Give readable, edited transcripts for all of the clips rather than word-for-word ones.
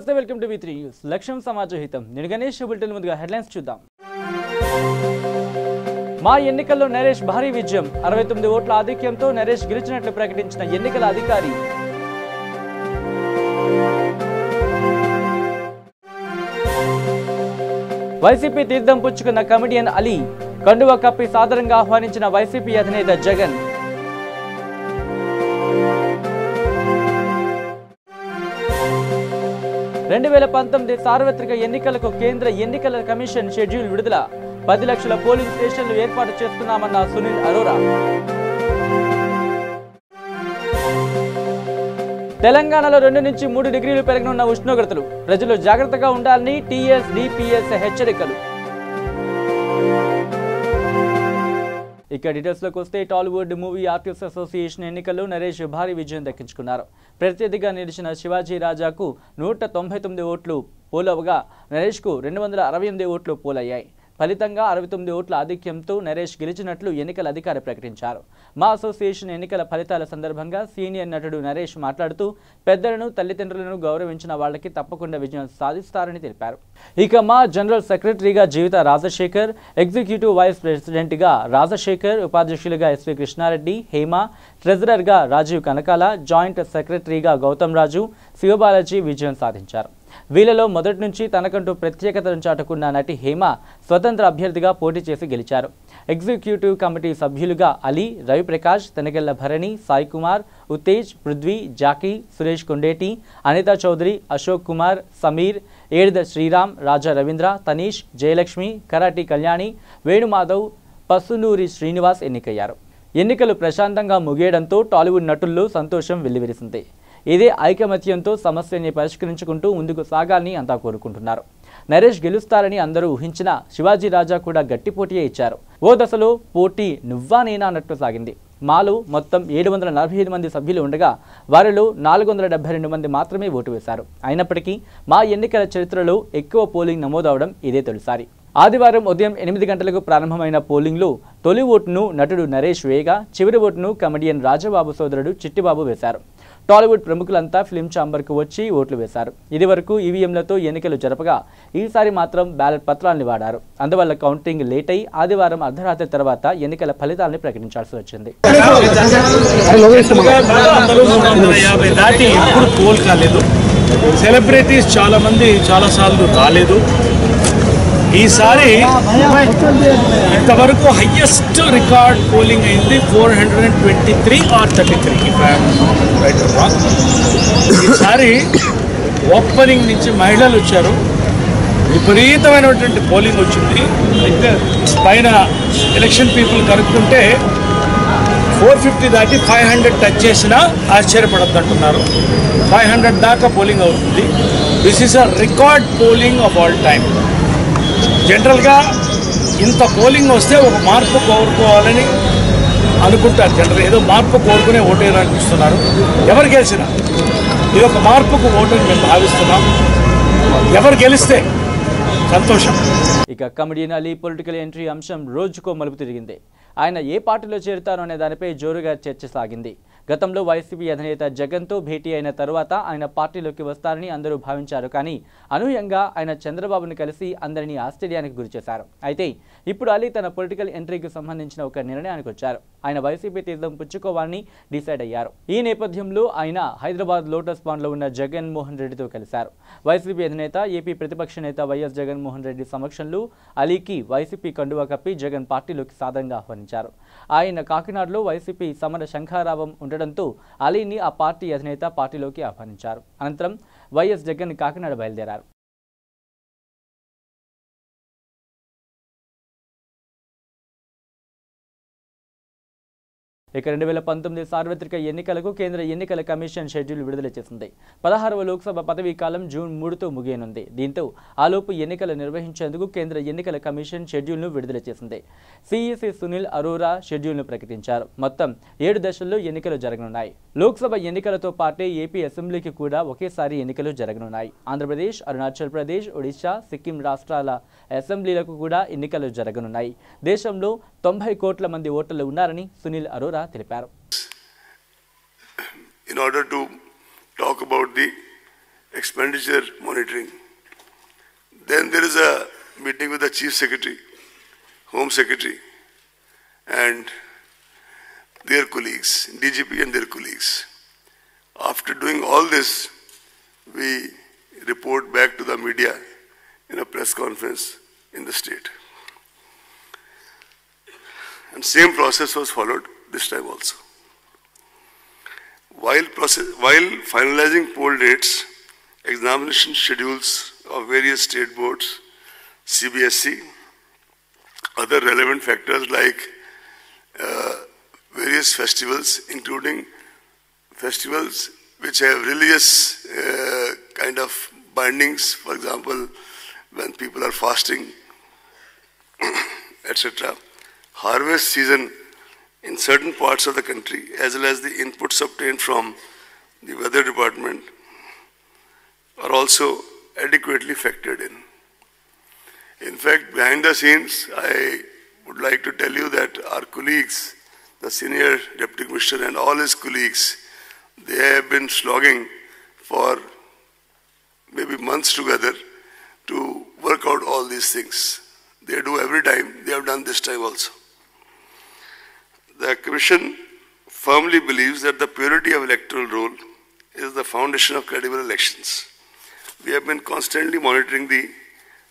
నమస్తే welcome to V3 news లక్ష్యం సమాజహితం నేను గణేష్ బులెటిన్ ముందుగా హెడ్లైన్స్ చూద్దాం మా ఎన్నికల్లో నరేష్ భారీ విజయం 69 ఓట్ల ఆధిక్యంతో నరేష్ గెలిచినట్లు ప్రకటించిన ఎన్నికల అధికారి వైసీపీ తీర్థం పుచ్చుకున్న కమెడియన్ అలీ కండువా కప్పి సాదరంగా ఆహ్వానించిన వైసీపీ అధినేత జగన్ సార్వత్రిక ఎన్నికలకు కేంద్ర ఎన్నికల కమిషన్ షెడ్యూల్ విడుదల 10 లక్షల పోలింగ్ స్టేషన్లు ఏర్పాటు చేస్తున్నామన్న సునీల్ అరోరా తెలంగాణలో 2 నుంచి 3 డిగ్రీలు పెరగనున్న ఉష్ణోగ్రతలు ప్రజలు జాగ్రత్తగా ఉండాలని టీఎస్ డిపిఎస్ హెచ్చరికలు ఇక డీటెయిల్స్ లోకి వస్తే టాలీవుడ్ మూవీ ఆర్టిస్ట్ అసోసియేషన్ ఎన్నికల్లో నరేష్ భారీ విజయం దక్కించుకున్నారు. ప్రత్యర్థిగా నిలిచిన శివాజీ రాజాకు 199 ఓట్లు పోలవగా నరేష్కు 268 ఓట్లు పోలయ్యాయి. ఫలితంగా 69 ఓట్ల ఆధిక్యంతో నరేష్ గెలిచినట్లు ఎన్నికల అధికారి ప్రకటించారు. మా అసోసియేషన్ ఎన్నికల ఫలితాల సందర్భంగా సీనియర్ నటుడు నరేష్ మాట్లాడుతూ పెద్దలను తల్లిదండ్రులను గౌరవించిన వాళ్ళకి తప్పకుండా విజయం సాధిస్తారని తెలిపారు. ఇక మా జనరల్ సెక్రటరీగా జీవిత రాజశేఖర్, ఎగ్జిక్యూటివ్ వైస్ ప్రెసిడెంట్గా రాజశేఖర్, ఉపాధ్యక్షులుగా ఎస్వి కృష్ణారెడ్డి, హేమ, ట్రెజరర్గా రాజీవ్ కనకాల, జాయింట్ సెక్రటరీగా గౌతమ్ రాజు, శివబాలాజీ విజయం సాధించారు. వీళ్ళలో మొదటి నుంచి తనకంటూ ప్రత్యేకతను చాటుకున్న నటి హేమ స్వతంత్ర అభ్యర్థిగా పోటీ చేసి గెలిచారు. ఎగ్జిక్యూటివ్ కమిటీ సభ్యులుగా అలీ, రవిప్రకాష్, తెనగెళ్ల భరణి, సాయి కుమార్, ఉత్తేజ్, పృథ్వీ, జాకీ, సురేష్ కొండేటి, అనితా చౌదరి, అశోక్ కుమార్, సమీర్, ఏడిద శ్రీరామ్, రాజా రవీంద్ర, తనీష్, జయలక్ష్మి, కరాటి కళ్యాణి, వేణుమాధవ్, పసునూరి శ్రీనివాస్ ఎన్నికయ్యారు. ఎన్నికలు ప్రశాంతంగా ముగియడంతో టాలీవుడ్ నటుల్లో సంతోషం వెల్లివిరిసింది. ఇదే ఐకమత్యంతో సమస్యని పరిష్కరించుకుంటూ ముందుకు సాగాలని అంతా కోరుకుంటున్నారు. నరేష్ గెలుస్తారని అందరూ ఊహించినా శివాజీ రాజా కూడా గట్టి పోటీయే ఇచ్చారు. ఓ దశలో పోటీ నువ్వా నేనా అన్నట్టు సాగింది. మాలో మొత్తం 745 మంది సభ్యులు ఉండగా వారిలో 472 మంది మాత్రమే ఓటు వేశారు. అయినప్పటికీ మా ఎన్నికల చరిత్రలో ఎక్కువ పోలింగ్ నమోదవడం ఇదే తొలిసారి. ఆదివారం ఉదయం 8 గంటలకు ప్రారంభమైన పోలింగ్లో తొలి ఓటును నటుడు నరేష్ వేయగా చివరి ఓటును కమెడియన్ రాజబాబు సోదరుడు చిట్టిబాబు వేశారు. టాలీవుడ్ ప్రముఖులంతా ఫిల్మ్ ఛాంబర్కు వచ్చి ఓట్లు వేశారు. ఇది వరకు ఈవీఎంలతో ఎన్నికలు జరపగా ఈసారి మాత్రం బ్యాలెట్ పత్రాలను వాడారు. అందువల్ల కౌంటింగ్ లేట్ అయి ఆదివారం అర్ధరాత్రి తర్వాత ఎన్నికల ఫలితాలను ప్రకటించాల్సి వచ్చింది. సెలబ్రిటీస్ చాలా మంది చాలా సార్లు రాలేదు. ఈసారి ఇంతవరకు హైయెస్ట్ రికార్డ్ పోలింగ్ అయింది 423 or 33. ఈసారి ఓపెనింగ్ నుంచి మహిళలు వచ్చారు. విపరీతమైనటువంటి పోలింగ్ వచ్చింది. పైన ఎలక్షన్ పీపుల్ కనుక్కుంటే 450 దాటి 500 టచ్ చేసినా ఆశ్చర్యపడద్దు అంటున్నారు. 500 దాకా పోలింగ్ అవుతుంది. This is a record polling of all time. జనరల్గా ఇంత పోలింగ్ వస్తే ఒక మార్పు కోరుకోవాలని అనుకుంటారు. జనరల్ ఏదో మార్పు కోరుకునే ఓటు వేయడానికి ఇస్తున్నారు. ఎవరు గెలిచినా ఇది ఒక మార్పుకు ఓటు అని మేము భావిస్తున్నాం. ఎవరు గెలిస్తే సంతోషం. ఇక కమెడియన్ అలీ పొలిటికల్ ఎంట్రీ అంశం రోజుకో మలుపు తిరిగింది. ఆయన ఏ పార్టీలో చేరుతారో అనే దానిపై జోరుగా చర్చ సాగింది. గతంలో వైసీపీ అధినేత జగన్తో భేటీ అయిన తరువాత ఆయన పార్టీలోకి వస్తారని అందరూ భావించారు. కానీ అనూహ్యంగా ఆయన చంద్రబాబును కలిసి అందరినీ ఆశ్చర్యానికి గురిచేశారు. అయితే ఇప్పుడు అలీ తన పొలిటికల్ ఎంట్రీకి సంబంధించిన ఒక నిర్ణయానికి వచ్చారు. ఆయన వైసీపీ తీర్థం పుచ్చుకోవాలని డిసైడ్ అయ్యారు. ఈ నేపథ్యంలో ఆయన హైదరాబాద్ లోటస్ పాండ్లో ఉన్న జగన్మోహన్ రెడ్డితో కలిశారు. వైసీపీ అధినేత, ఏపీ ప్రతిపక్ష నేత వైఎస్ జగన్మోహన్ రెడ్డి సమక్షంలో అలీకి వైసీపీ కండువా కప్పి జగన్ పార్టీలోకి సాదరంగా ఆహ్వానించారు. ఆయన కాకినాడలో వైసీపీ సమర శంఖారావం ఉండడంతో అలీని ఆ పార్టీ అధినేత పార్టీలోకి ఆహ్వానించారు. అనంతరం వైఎస్ జగన్ కాకినాడ బయలుదేరారు. ఇక 2019 సార్వత్రిక ఎన్నికలకు కేంద్ర ఎన్నికల కమిషన్ షెడ్యూల్ విడుదల చేసింది. 16వ లోక్సభ పదవీ కాలం జూన్ 3తో ముగియనుంది. దీంతో ఆలోపు ఎన్నికలు నిర్వహించేందుకు కేంద్ర ఎన్నికల కమిషన్ షెడ్యూల్ను విడుదల చేసింది. సిఈసి సునీల్ అరోరా షెడ్యూల్ను ప్రకటించారు. మొత్తం 7 దశల్లో ఎన్నికలు జరగనున్నాయి. లోక్సభ ఎన్నికలతో పాటే ఏపీ అసెంబ్లీకి కూడా ఒకేసారి ఎన్నికలు జరగనున్నాయి. ఆంధ్రప్రదేశ్, అరుణాచల్ ప్రదేశ్, ఒడిశా, సిక్కిం రాష్ట్రాల అసెంబ్లీలకు కూడా ఎన్నికలు జరగనున్నాయి. దేశంలో 90 కోట్ల మంది ఓటర్లు ఉన్నారని సునీల్ అరోరా తెలిపారు. In order to talk about the expenditure monitoring. Then there is a meeting with the Chief Secretary, Home Secretary, and their colleagues, DGP and their colleagues. After doing all this, we report back to the media in a press conference in the state. And same process was followed this time also. While finalizing poll dates, examination schedules of various state boards, CBSE, other relevant factors like various festivals, including festivals which have religious kind of bindings, for example, when people are fasting, etc. Harvest season in certain parts of the country, as well as the inputs obtained from the weather department, are also adequately factored in. In fact, behind the scenes, I would like to tell you that our colleagues, the senior deputy commissioner and all his colleagues, they have been slogging for maybe months together to work out all these things. They do every time, they have done this time also. The Commission firmly believes that the purity of electoral roll is the foundation of credible elections. We have been constantly monitoring the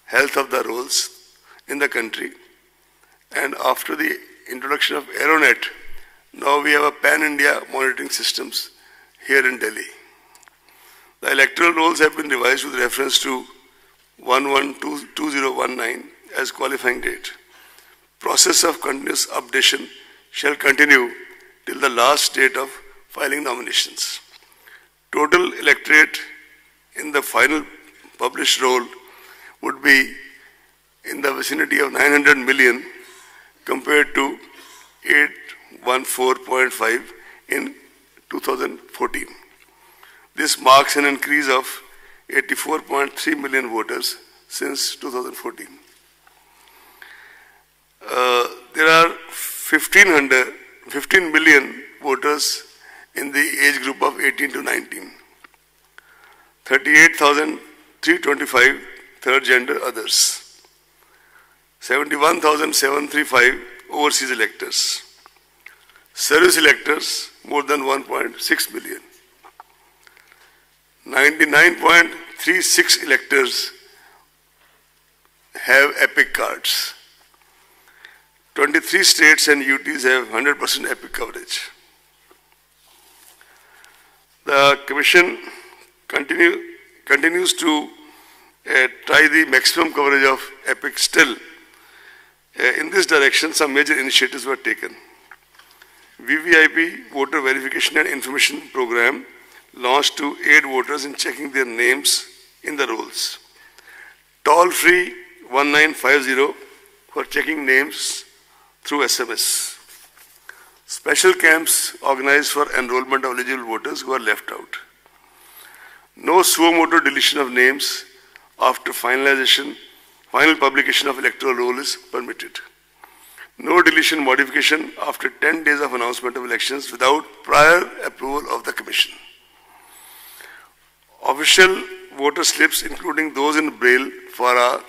health of the rolls in the country, and after the introduction of Aeronet, now we have a pan-India monitoring systems here in Delhi. The electoral rolls have been revised with reference to 11-2019 as qualifying date. Process of continuous updation shall continue till the last date of filing nominations. Total electorate in the final published roll would be in the vicinity of 900 million compared to 814.5 in 2014. This marks an increase of 84.3 million voters since 2014. There are 15 million voters in the age group of 18 to 19. 38,325 third gender others. 71,735 overseas electors. Service electors more than 1.6 million. 99.36 electors have EPIC cards. 23 states and UTs have 100% EPIC coverage. The Commission continues to try the maximum coverage of EPIC still. In this direction, some major initiatives were taken. VVIP, Voter Verification and Information Program, launched to aid voters in checking their names in the rolls. Toll-free 1950 for checking names through SMS. Special camps organized for enrollment of eligible voters who are left out. No suo motu deletion of names after final publication of electoral roll is permitted. No deletion modification after 10 days of announcement of elections without prior approval of the Commission. Official voter slips, including those in Braille for our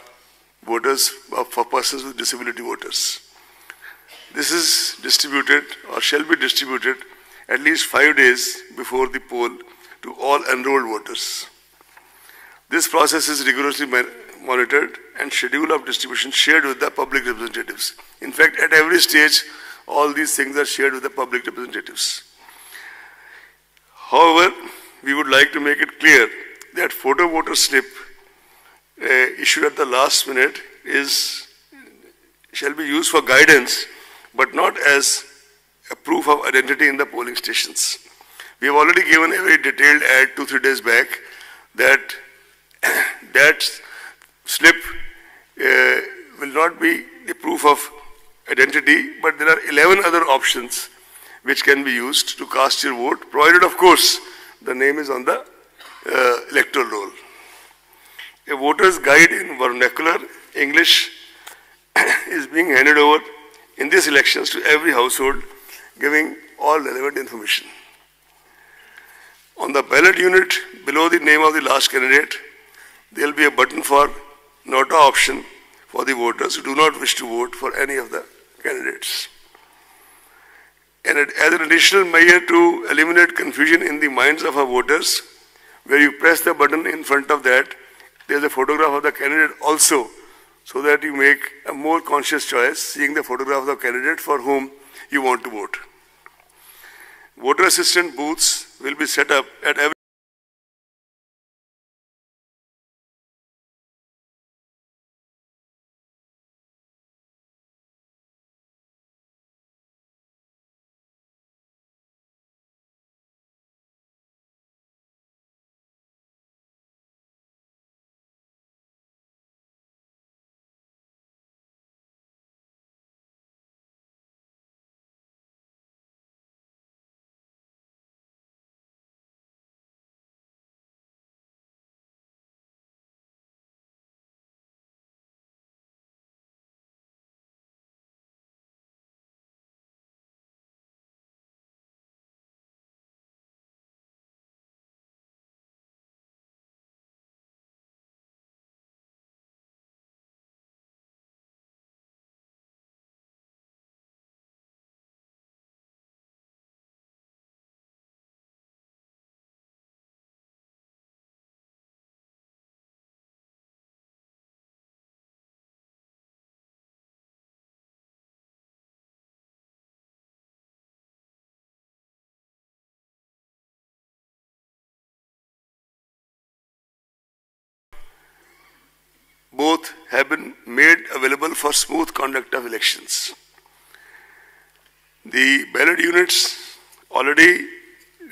voters, for persons with disability voters. This is distributed or shall be distributed at least 5 days before the poll to all enrolled voters. This process is rigorously monitored and schedule of distribution shared with the public representatives. In fact, at every stage, all these things are shared with the public representatives. However, we would like to make it clear that photo voter slip issued at the last minute shall be used for guidance, but not as a proof of identity in the polling stations. We have already given a very detailed ad 2-3 days back that that slip will not be the proof of identity, but there are 11 other options which can be used to cast your vote, provided, of course, the name is on the electoral roll. A voter's guide in vernacular English is being handed over in these elections to every household, giving all relevant information. On the ballot unit below the name of the last candidate, there will be a button for nota option for the voters who do not wish to vote for any of the candidates. And as an additional measure to eliminate confusion in the minds of our voters, where you press the button in front of that, there is a photograph of the candidate also, so that you make a more conscious choice, seeing the photograph of the candidate for whom you want to vote. Voter assistant booths will be set up at every both have been made available for smooth conduct of elections. The ballot units already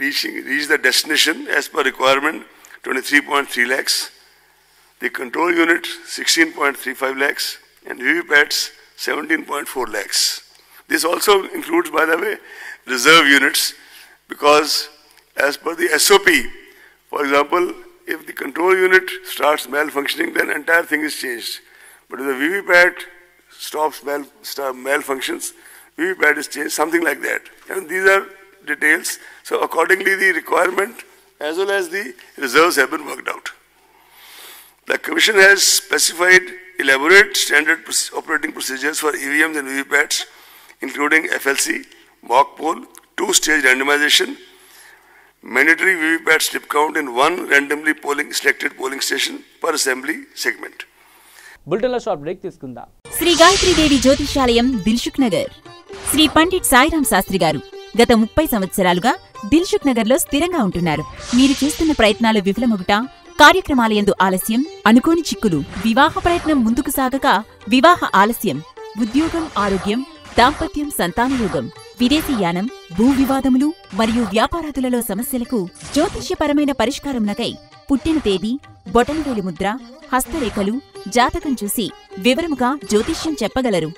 reached the destination as per requirement, 23.3 lakhs. The control unit, 16.35 lakhs, and VVPATs, 17.4 lakhs. This also includes, by the way, reserve units, because as per the SOP, for example, if the control unit starts malfunctioning, then entire thing is changed. But if the VVPAT stops malfunctions, VVPAT is changed, something like that. And these are details. So accordingly, the requirement as well as the reserves have been worked out. The Commission has specified elaborate standard operating procedures for EVMs and VVPATs, including FLC, mock poll, two-stage randomization, mandatory VVPAT slip count in one randomly selected polling station per assembly segment. బులెటిన్లో short break తీసుకుందాం. శ్రీ గాయత్రీదేవి జ్యోతిషాలయం దిల్సుఖ్ నగర్. శ్రీ పండిట్ సాయిరాం శాస్త్రి గారు గత 30 సంవత్సరాలుగా దిల్సుఖ్ నగర్లో స్థిరంగా ఉంటున్నారు. మీరు చేస్తున్న ప్రయత్నాలు విఫలమగుట, కార్యక్రమాలయందు ఆలస్యం, అనుకోని చిక్కులు, వివాహ ప్రయత్నం ముందుకు సాగక వివాహ ఆలస్యం, ఉద్యోగం, ఆరోగ్యం, దాంపత్యం, సంతానయోగం, విదేశీయానం, భూ వివాదములు మరియు వ్యాపారాదులలో సమస్యలకు జ్యోతిష్యపరమైన పరిష్కారమునకై పుట్టిన తేదీ, బొటనవేలి ముద్ర, హస్తరేఖలు, జాతకం చూసి వివరముగా జ్యోతిష్యం చెప్పగలరు.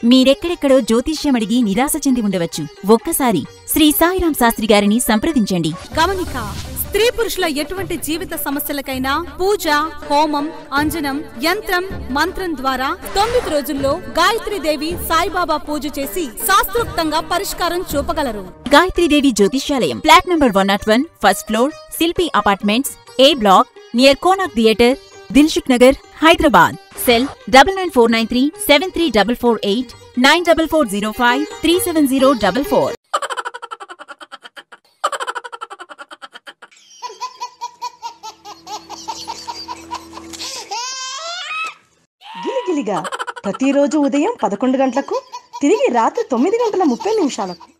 మీరెక్కడెక్కడో జ్యోతిష్యమడిగి నిరాశ చెంది ఉండవచ్చు. ఒక్కసారి శ్రీ సాయిరాం శాస్త్రి గారిని సంప్రదించండి. గమనిక: స్త్రీ పురుషుల ఎటువంటి జీవిత సమస్యలకైనా పూజ, హోమం, అంజనం, యంత్రం, మంత్రం ద్వారా 9 రోజుల్లో గాయత్రీదేవి సాయిబాబా పూజ చేసి శాస్త్రోక్తంగా పరిష్కారం చూపగలరు. గాయత్రీదేవి జ్యోతిష్యాలయం, flat number 101, first floor, Shilpi apartments, A block, near Konark theatre, Dilsukh Nagar, Hyderabad. Cell 9949373448 94405370444. గిలిగిలిగా ప్రతిరోజు ఉదయం 11 గంటలకు, తిరిగి రాత్రి 9:30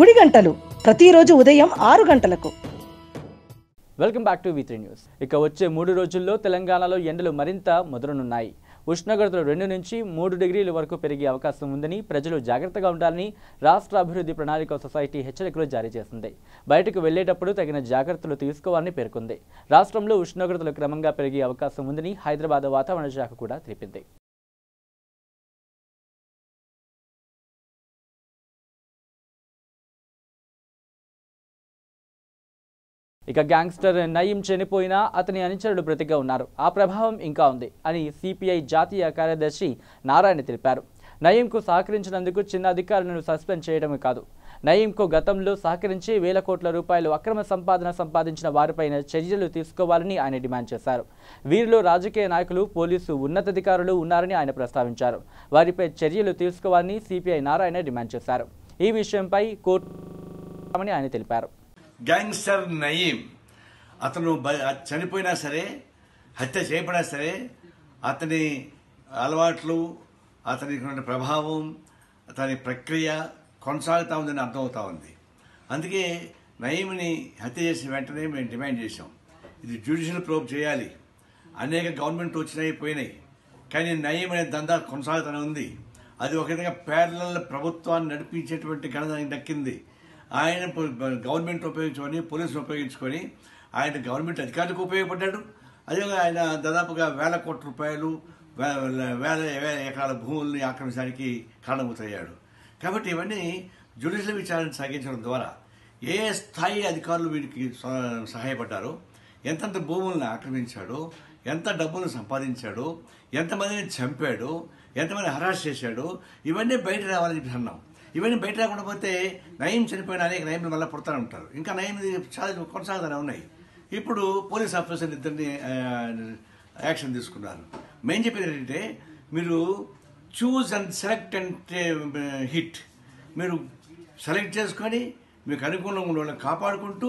గుడి గంటలు ప్రతిరోజు ఉదయం 6 గంటలకు. Welcome back to V3 news. ఇక వచ్చే 3 రోజుల్లో తెలంగాణలో ఎండలు మరింత ముదరనున్నాయి. ఉష్ణోగ్రతలు 2 నుంచి 3 డిగ్రీల వరకు పెరిగే అవకాశం ఉందని ప్రజలు జాగ్రత్తగా ఉండాలని రాష్ట్ర అభివృద్ధి ప్రణాళిక సొసైటీ హెచ్చరికలు జారీ చేసింది. బయటకు వెళ్లేటప్పుడు తగిన జాగ్రత్తలు తీసుకోవాలని పేర్కొంది. రాష్ట్రంలో ఉష్ణోగ్రతలు క్రమంగా పెరిగే అవకాశం ఉందని హైదరాబాద్ వాతావరణ శాఖ కూడా తెలిపింది. ఇక గ్యాంగ్స్టర్ నయీం చనిపోయినా అతని అనుచరులు బ్రతిగా ఉన్నారు. ఆ ప్రభావం ఇంకా ఉంది అని సిపిఐ జాతీయ కార్యదర్శి నారాయణ తెలిపారు. నయీంకు సహకరించినందుకు చిన్న అధికారులను సస్పెండ్ చేయడమే కాదు, నయీంకు గతంలో సహకరించి వేల కోట్ల రూపాయలు అక్రమ సంపాదించిన వారిపైన చర్యలు తీసుకోవాలని ఆయన డిమాండ్ చేశారు. వీరిలో రాజకీయ నాయకులు, పోలీసు ఉన్నతాధికారులు ఉన్నారని ఆయన ప్రస్తావించారు. వారిపై చర్యలు తీసుకోవాలని సిపిఐ నారాయణ డిమాండ్ చేశారు. ఈ విషయంపై కోర్టు ఆయన తెలిపారు. గ్యాంగ్స్టర్ నయీం అతను చనిపోయినా సరే, హత్య చేయబడినా సరే, అతని అలవాట్లు, అతని ప్రభావం, అతని ప్రక్రియ కొనసాగుతూ ఉందని అర్థమవుతా ఉంది. అందుకే నయీంని హత్య చేసిన వెంటనే మేము డిమాండ్ చేశాం, ఇది జ్యుడిషియల్ ప్రోబ్ చేయాలి. అనేక గవర్నమెంట్ వచ్చినాయి పోయినాయి, కానీ నయీం అనే దందా కొనసాగుతూనే ఉంది. అది ఒక విధంగా ప్యారలల్ ప్రభుత్వాన్ని నడిపించేటువంటి ఘనత దక్కింది. ఆయన గవర్నమెంట్ ఉపయోగించుకొని, పోలీసులు ఉపయోగించుకొని ఆయన గవర్నమెంట్ అధికారులకు ఉపయోగపడ్డాడు. అదేవిధంగా ఆయన దాదాపుగా వేల కోట్ల రూపాయలు, వేల ఎకరాల భూముల్ని ఆక్రమించడానికి కారణమవుతయ్యాడు. కాబట్టి ఇవన్నీ జ్యుడిషియల్ విచారణ సాగించడం ద్వారా ఏ స్థాయి అధికారులు వీరికి సహాయపడ్డారో, ఎంతంత భూములను ఆక్రమించాడో, ఎంత డబ్బులు సంపాదించాడో, ఎంతమందిని చంపాడో, ఎంతమంది హరాస్ చేశాడో, ఇవన్నీ బయట రావాలని చెప్పి అన్నాం. ఇవన్నీ బయట రాకుండా పోతే నయీం చనిపోయిన అనేక నయీంలు మళ్ళీ పుడతానే ఉంటారు. ఇంకా నయీం చాలా కొనసాగుతూనే ఉన్నాయి. ఇప్పుడు పోలీస్ ఆఫీసర్లు ఇద్దరిని యాక్షన్ తీసుకున్నారు. మేము చెప్పేది ఏంటంటే, మీరు choose and select and hit, మీరు సెలెక్ట్ చేసుకొని మీకు అనుకూలంగా ఉన్న వాళ్ళని కాపాడుకుంటూ,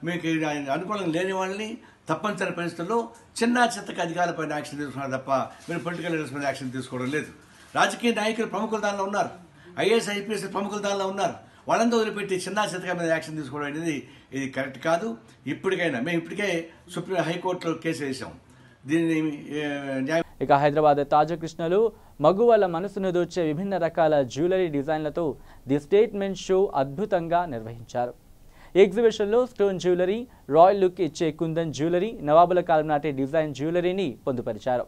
మీకు అనుకూలంగా లేని వాళ్ళని తప్పనిసరి పరిస్థితుల్లో చిన్న చిత్తక అధికారులపైన యాక్షన్ తీసుకున్నారు తప్ప మీరు పొలిటికల్ లీడర్స్ మీద యాక్షన్ తీసుకోవడం లేదు. రాజకీయ నాయకులు ప్రముఖుల దానిలో ఉన్నారు, ఐఏఎస్ ఐపీఎస్ ప్రముఖుల దానిలో ఉన్నారు. వాళ్ళంతా వదిలిపెట్టి చిన్న చిత్తక మీద యాక్షన్ తీసుకోవడం అనేది ఇది కరెక్ట్ కాదు. ఇప్పటికైనా మేము ఇప్పటికే సుప్రీం హైకోర్టులో కేసు వేసాం. దీన్ని ఇక హైదరాబాద్ తాజకృష్ణలో మగువల మనసును దోచే విభిన్న రకాల జ్యువెలరీ డిజైన్లతో ది స్టేట్మెంట్ షో అద్భుతంగా నిర్వహించారు. ఈ ఎగ్జిబిషన్లో స్టోన్ జ్యువెలరీ, రాయల్ లుక్ ఇచ్చే కుందన్ జ్యువెలరీ, నవాబుల కాలం నాటి డిజైన్ జ్యువెలరీని పొందుపరిచారు.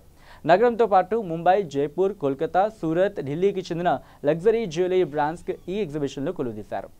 నగరంతో పాటు ముంబై, జైపూర్, కోల్కతా, సూరత్, ఢిల్లీకి చెందిన లగ్జరీ జ్యువెలరీ బ్రాండ్స్ ఈ ఎగ్జిబిషన్లో కొలువుదీశారు.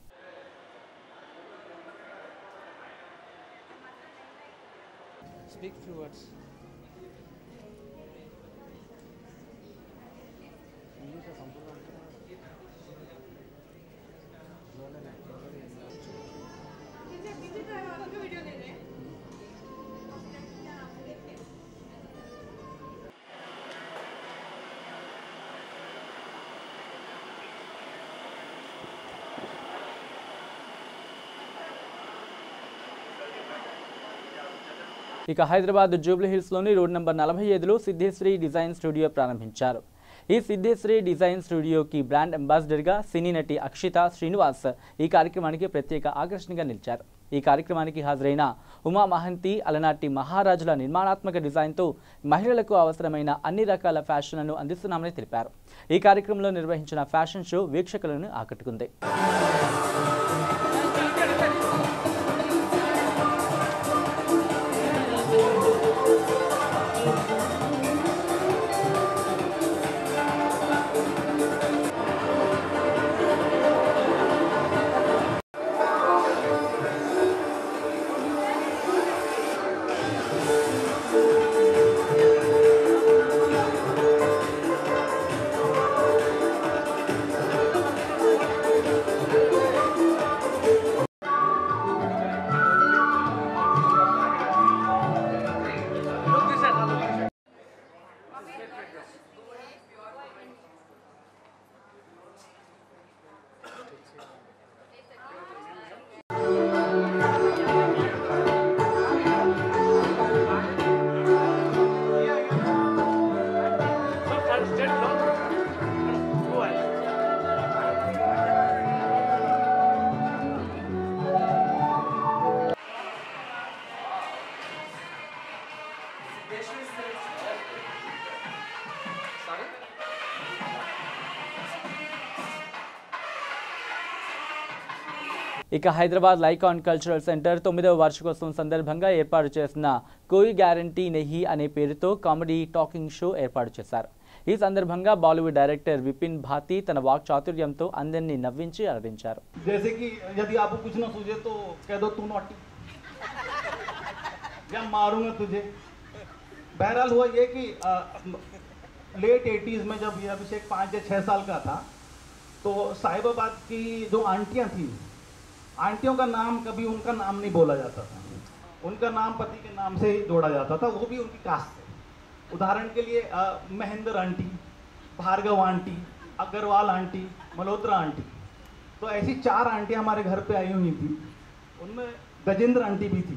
ఇక హైదరాబాద్ జూబ్లీ హిల్స్లోని రోడ్ నెంబర్ 45లో సిద్ధేశ్వరి డిజైన్ స్టూడియో ప్రారంభించారు. ఈ సిద్ధేశ్వరి డిజైన్ స్టూడియోకి బ్రాండ్ అంబాసిడర్గా సినీ నటి అక్షిత శ్రీనివాస్ ఈ కార్యక్రమానికి ప్రత్యేక ఆకర్షణగా నిలిచారు. ఈ కార్యక్రమానికి హాజరైన ఉమా మహంతి అలనాటి మహారాజుల నిర్మాణాత్మక డిజైన్తో మహిళలకు అవసరమైన అన్ని రకాల ఫ్యాషన్లను అందిస్తున్నామని తెలిపారు. ఈ కార్యక్రమంలో నిర్వహించిన ఫ్యాషన్ షో వీక్షకులను ఆకట్టుకుంది. ఇక హైదరాబాద్ లైకాన్ కల్చరల్ సెంటర్ 9వ వార్షికోత్సవం సందర్భంగా ఏర్పాటు చేసిన కోయి గ్యారంటీ నెహీ అనే పేరుతో కామెడీ టాకింగ్ షో ఏర్పాటు చేశారు. ఈ సందర్భంగా బాలీవుడ్ డైరెక్టర్ విపిన్ భాతి తన వాక్ చాతుర్యంతో అందరినీ నవ్వించి అలరించారు. या मारूंगा तुझे। बहरहाल हुआ ये कि लेट 80s में जब ये अभिषेक 5 या 6 साल का था तो साहिबाबाद की जो आंटियां थी, आंटियों का नाम कभी उनका नाम नहीं बोला जाता था, उनका नाम पति के नाम से ही जोड़ा जाता था, वो भी उनकी कास्ट से। उदाहरण के लिए Mahendra aunty, Bhargav aunty, Agarwal aunty, Malhotra aunty. तो ऐसी 4 आंटियां हमारे घर पे आई हुई थी। उनमें गजेंद्र आंटी भी थी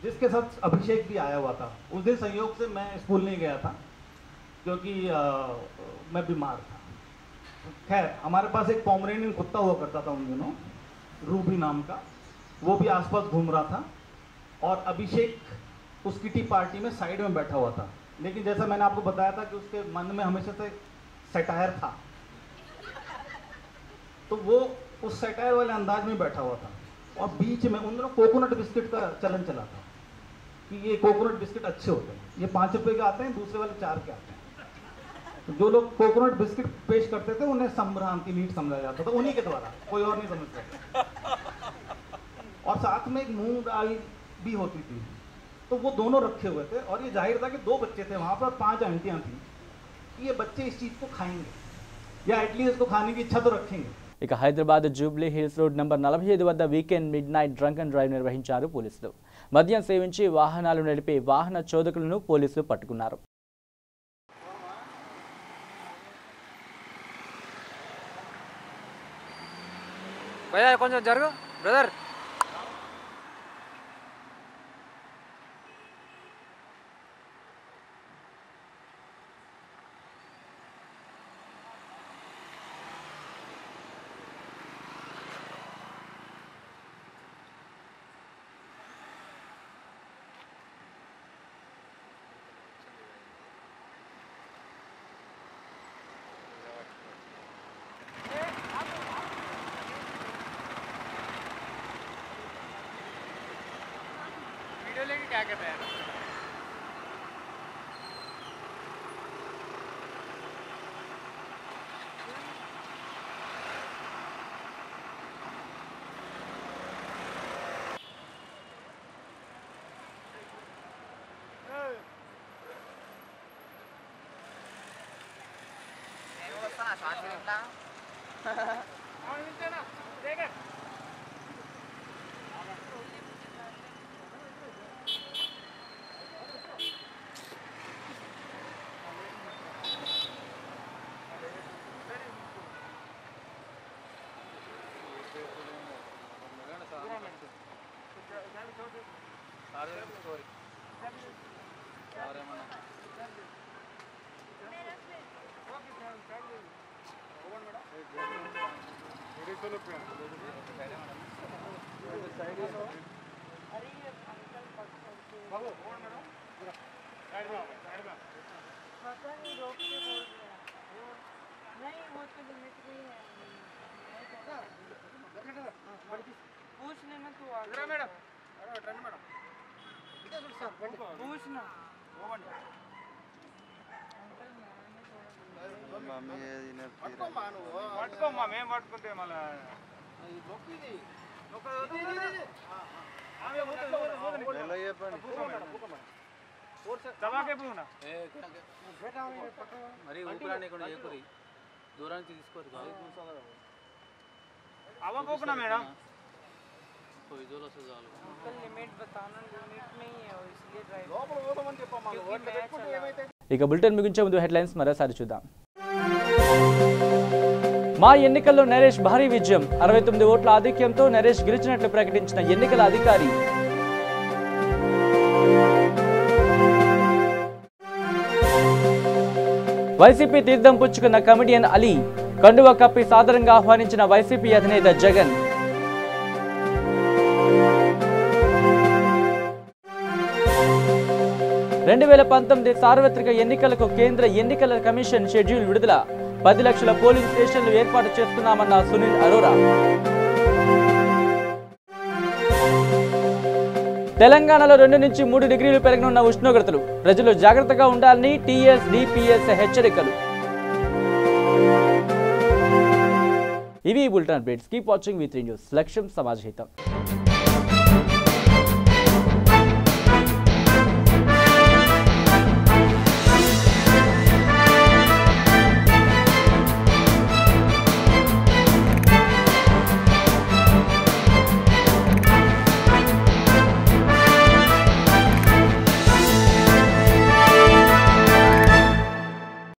जिसके साथ अभिषेक भी आया हुआ था। उस दिन संयोग से मैं स्कूल नहीं गया था क्योंकि मैं बीमार था। खैर, हमारे पास एक पोमरेनियन कुत्ता हुआ करता था उन दिनों, रूबी नाम का, वो भी आसपास घूम रहा था और अभिषेक उस किटी पार्टी में साइड में बैठा हुआ था। लेकिन जैसा मैंने आपको बताया था कि उसके मन में हमेशा से सटायर था, तो वो उस सटायर वाले अंदाज में बैठा हुआ था। और बीच में उन दिनों कोकोनट बिस्किट का चलन चला था कि ये कोकोनट बिस्किट अच्छे होते हैं, ये 5 रुपए के आते हैं, दूसरे वाले 4 के आते हैं। तो जो लोग कोकोनट बिस्किट पेश करते थे उन्हें संभ्रांति लीड समझा जाता था, उन्हीं के द्वारा, कोई और नहीं समझता था। और साथ में एक मूंग दाल भी होती थी, तो वो दोनों रखे हुए थे। और ये जाहिर था कि 2 बच्चे थे वहाँ पर, 5 आंटियाँ थी कि ये बच्चे इस चीज़ को खाएंगे या एटलीस्ट इसको खाने की इच्छा तो रखेंगे। ఇక Hyderabad Jubilee hills road number 45 వద్ద weekend mid night drunk and drive నిర్వహించారు పోలీసులు. మద్యం సేవించి వాహనాలు నడిపే వాహన చోదకులను పోలీసులు పట్టుకున్నారు. కొంచెం జరుగు బ్రదర్. क्या कर रहे हैं? ఇక బులెటిన్ ముగించే ముందు హెడ్లైన్స్ మరోసారి చూద్దాం. మా ఎన్నికల్లో నరేష్ భారీ విజయం, 69 ఓట్ల ఆధిక్యంతో నరేష్ గెలిచినట్లు ప్రకటించిన ఎన్నికల అధికారి. వైసీపీ తీర్థం పుచ్చుకున్న కమెడియన్ అలీ, కండువా కప్పి సాదరంగా ఆహ్వానించిన వైసీపీ అధినేత జగన్. రెండు 2019 సార్వత్రిక ఎన్నికలకు కేంద్ర ఎన్నికల కమిషన్ షెడ్యూల్ విడుదల, 10 లక్షల పోలింగ్ స్టేషన్లు ఏర్పాటు చేస్తున్నామన్న సునీల్ అరోరా. తెలంగాణలో 2 నుంచి 3 డిగ్రీలు పెరగనున్న ఉష్ణోగ్రతలు, ప్రజలు జాగ్రత్తగా ఉండాలని టీఎస్డీపీఎస్ హెచ్చరికలు. ఇవి bulletin updates. Keep watching V3 news. లక్ష్యం సమాజ హితం.